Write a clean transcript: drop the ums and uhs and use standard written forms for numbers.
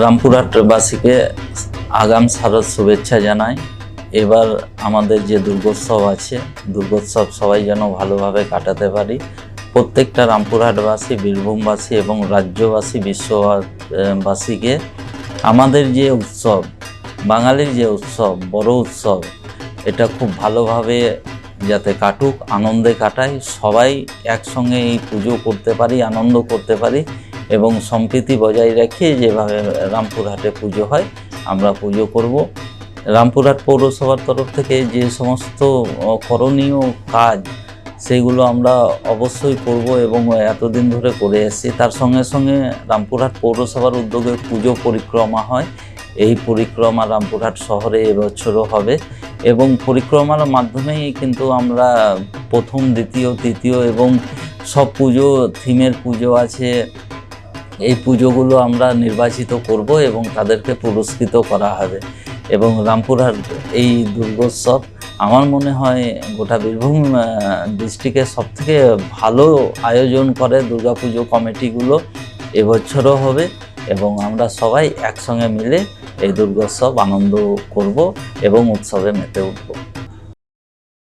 রামপুরহাটবাসীকে আগাম শারদ শুভেচ্ছা জানাই। এবার আমাদের যে দুর্গোৎসব আছে, দুর্গোৎসব সবাই যেন ভালোভাবে কাটাতে পারি। প্রত্যেকটা রামপুরহাটবাসী, বীরভূমবাসী এবং রাজ্যবাসী, বিশ্ববাসীকে আমাদের যে উৎসব, বাঙালির যে উৎসব, বড় উৎসব, এটা খুব ভালোভাবে যাতে কাটুক, আনন্দে কাটাই, সবাই একসঙ্গে এই পুজো করতে পারি, আনন্দ করতে পারি এবং সম্প্রীতি বজায় রেখে যেভাবে রামপুরহাটে পুজো হয় আমরা পুজো করব। রামপুরহাট পৌরসভার তরফ থেকে যে সমস্ত করণীয় কাজ সেগুলো আমরা অবশ্যই করব এবং এতদিন ধরে করে এসেছি। তার সঙ্গে সঙ্গে রামপুরহাট পৌরসভার উদ্যোগে পুজো পরিক্রমা হয়। এই পরিক্রমা রামপুরহাট শহরে এবছরও হবে এবং পরিক্রমার মাধ্যমেই কিন্তু আমরা প্রথম, দ্বিতীয়, তৃতীয় এবং সব পুজো, থিমের পুজো আছে, এই পুজোগুলো আমরা নির্বাচিত করব এবং তাদেরকে পুরস্কৃত করা হবে। এবং রামপুরহাট এই দুর্গোৎসব আমার মনে হয় গোটা বীরভূম ডিস্ট্রিক্টের সবথেকে ভালো আয়োজন করে দুর্গাপুজো কমিটিগুলো। এবছরও হবে এবং আমরা সবাই একসঙ্গে মিলে এই দুর্গোৎসব আনন্দ করব এবং উৎসবে মেতে উঠব।